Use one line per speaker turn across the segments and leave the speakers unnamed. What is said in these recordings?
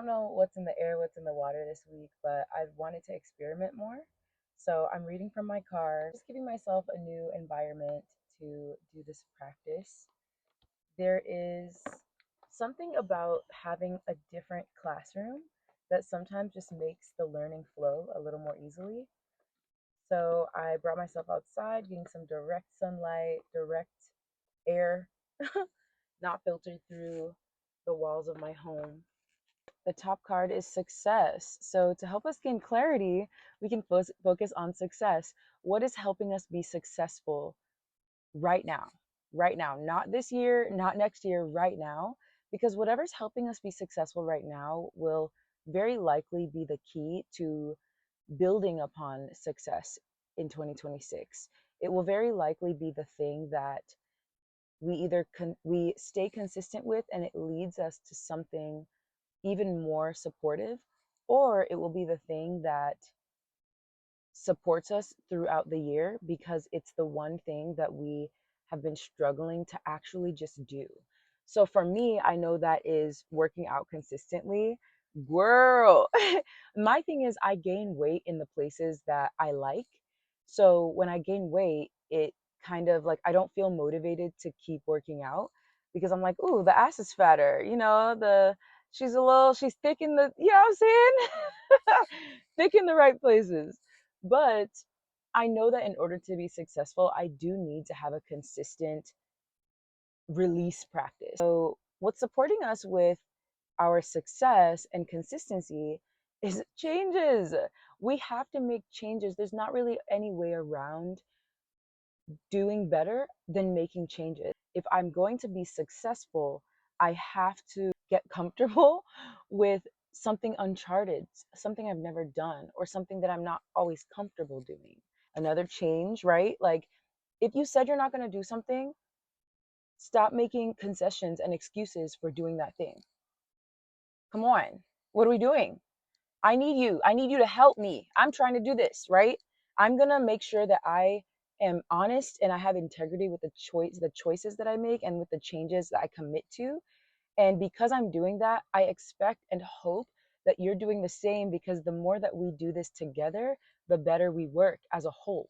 don't know what's in the air, what's in the water this week, but I've wanted to experiment more. So I'm reading from my car, just giving myself a new environment to do this practice. There is something about having a different classroom that sometimes just makes the learning flow a little more easily. So I brought myself outside, getting some direct sunlight, direct air, not filtered through the walls of my home. The top card is success. So, to help us gain clarity, we can focus on success. What is helping us be successful right now? Right now, not this year, not next year, right now. Because whatever's helping us be successful right now will very likely be the key to building upon success in 2026. It will very likely be the thing that we stay consistent with, and it leads us to something even more supportive, or it will be the thing that supports us throughout the year because it's the one thing that we have been struggling to actually just do. So for me, I know that is working out consistently. Girl, my thing is I gain weight in the places that I like. So when I gain weight, it kind of like I don't feel motivated to keep working out because I'm like, ooh, the ass is fatter, she's thick in the, you know what I'm saying? Thick in the right places. But I know that in order to be successful, I do need to have a consistent release practice. So, what's supporting us with our success and consistency is changes. We have to make changes. There's not really any way around doing better than making changes. If I'm going to be successful, I have to get comfortable with something uncharted, something I've never done, or something that I'm not always comfortable doing. Another change, right? Like, if you said you're not going to do something, stop making concessions and excuses for doing that thing. Come on. What are we doing? I need you. I need you to help me. I'm trying to do this, right? I'm going to make sure that I am honest and I have integrity with the choices that I make and with the changes that I commit to. And because I'm doing that, I expect and hope that you're doing the same, because the more that we do this together, the better we work as a whole.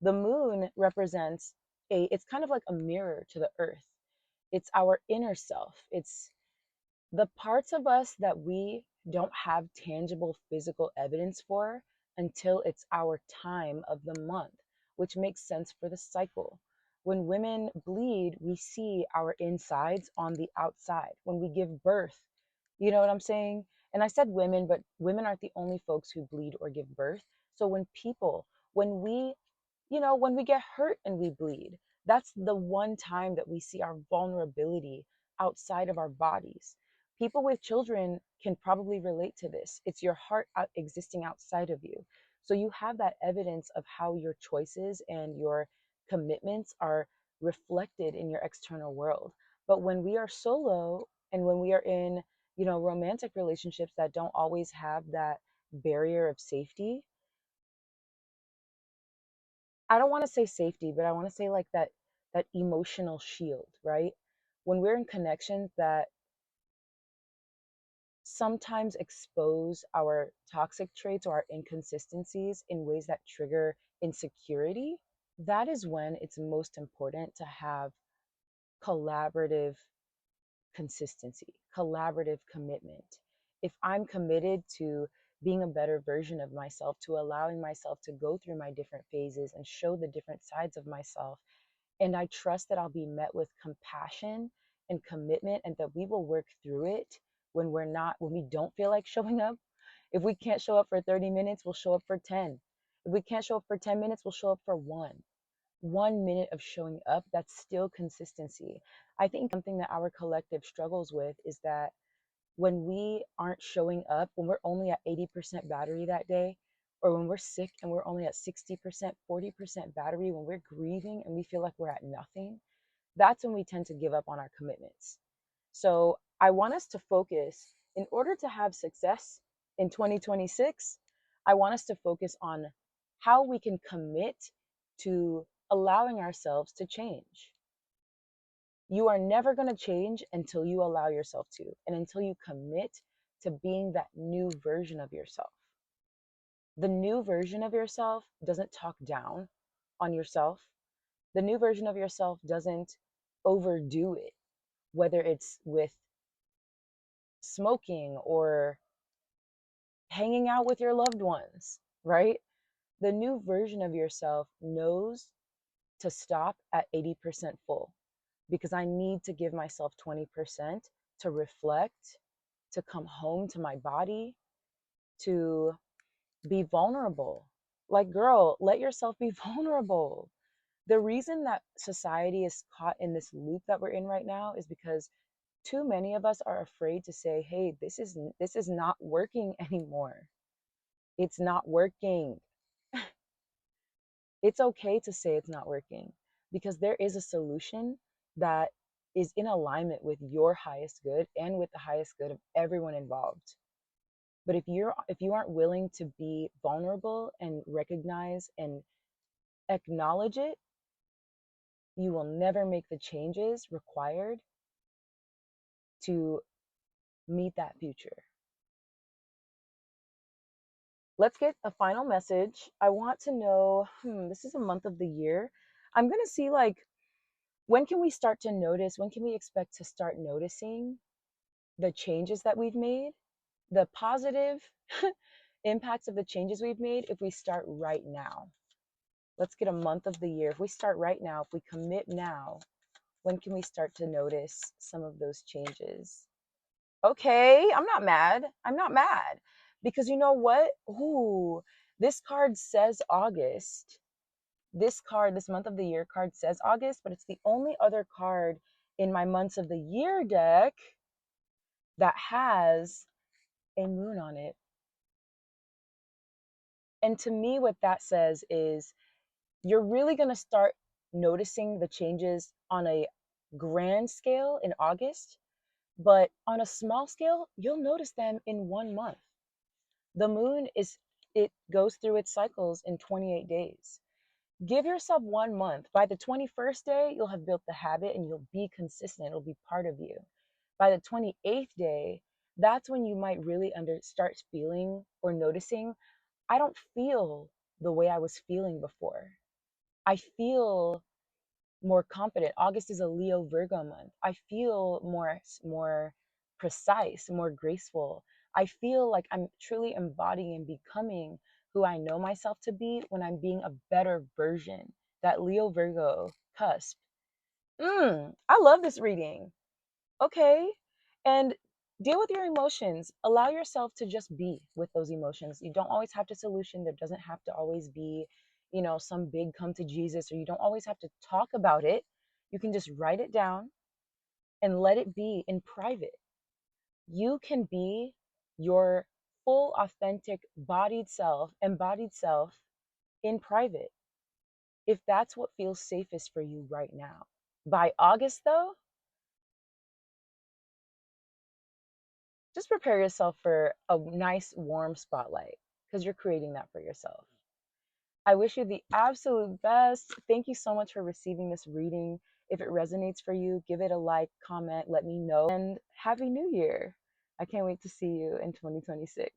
The moon represents it's kind of like a mirror to the earth. It's our inner self. It's the parts of us that we don't have tangible physical evidence for until it's our time of the month, which makes sense for the cycle. When women bleed, we see our insides on the outside. When we give birth, you know what I'm saying? And I said women, but women aren't the only folks who bleed or give birth. So when we, when we get hurt and we bleed, that's the one time that we see our vulnerability outside of our bodies. People with children can probably relate to this. It's your heart existing outside of you. So you have that evidence of how your choices and your commitments are reflected in your external world. But when we are solo and when we are in, romantic relationships that don't always have that barrier of safety, I don't want to say safety, but I want to say like that emotional shield, right? When we're in connections that sometimes expose our toxic traits or our inconsistencies in ways that trigger insecurity, that is when it's most important to have collaborative consistency, collaborative commitment. If I'm committed to being a better version of myself, to allowing myself to go through my different phases and show the different sides of myself, and I trust that I'll be met with compassion and commitment, and that we will work through it when we don't feel like showing up. If we can't show up for 30 minutes, we'll show up for 10. If we can't show up for 10 minutes, we'll show up for 1 minute of showing up. That's still consistency. I think something that our collective struggles with is that when we aren't showing up, when we're only at 80% battery that day, or when we're sick and we're only at 60%, 40% battery, when we're grieving and we feel like we're at nothing, that's when we tend to give up on our commitments. So I want us to focus, in order to have success in 2026, I want us to focus on how we can commit to allowing ourselves to change. You are never going to change until you allow yourself to, and until you commit to being that new version of yourself. The new version of yourself doesn't talk down on yourself. The new version of yourself doesn't overdo it, whether it's with smoking or hanging out with your loved ones, right? The new version of yourself knows to stop at 80% full, because I need to give myself 20% to reflect, to come home to my body, to be vulnerable. Like, girl, let yourself be vulnerable. The reason that society is caught in this loop that we're in right now is because too many of us are afraid to say, hey, this is not working anymore. It's not working. It's okay to say it's not working, because there is a solution that is in alignment with your highest good and with the highest good of everyone involved. But if you aren't willing to be vulnerable and recognize and acknowledge it, you will never make the changes required to meet that future. Let's get a final message. I want to know, this is a month of the year. I'm going to see, like, when can we start to notice, when can we expect to start noticing the changes that we've made, the positive impacts of the changes we've made if we start right now. Let's get a month of the year. If we start right now, if we commit now, when can we start to notice some of those changes? Okay, I'm not mad. I'm not mad. Because you know what? Ooh, this card says August. This card, this month of the year card says August, but it's the only other card in my months of the year deck that has a moon on it. And to me, what that says is you're really going to start noticing the changes on a grand scale in August, but on a small scale, you'll notice them in 1 month. The moon it goes through its cycles in 28 days. Give yourself 1 month. By the 21st day, you'll have built the habit and you'll be consistent. It'll be part of you. By the 28th day, that's when you might really start feeling or noticing, I don't feel the way I was feeling before. I feel more confident. August is a Leo Virgo month. I feel more precise, more graceful. I feel like I'm truly embodying and becoming who I know myself to be when I'm being a better version. That Leo Virgo cusp. I love this reading. Okay. And deal with your emotions. Allow yourself to just be with those emotions. You don't always have to solution. There doesn't have to always be, some big come to Jesus, or you don't always have to talk about it. You can just write it down and let it be in private. You can be your full, authentic, embodied self in private, if that's what feels safest for you right now. By August, though, just prepare yourself for a nice warm spotlight, because you're creating that for yourself. I wish you the absolute best. Thank you so much for receiving this reading. If it resonates for you, give it a like, comment, let me know, and Happy New Year. I can't wait to see you in 2026.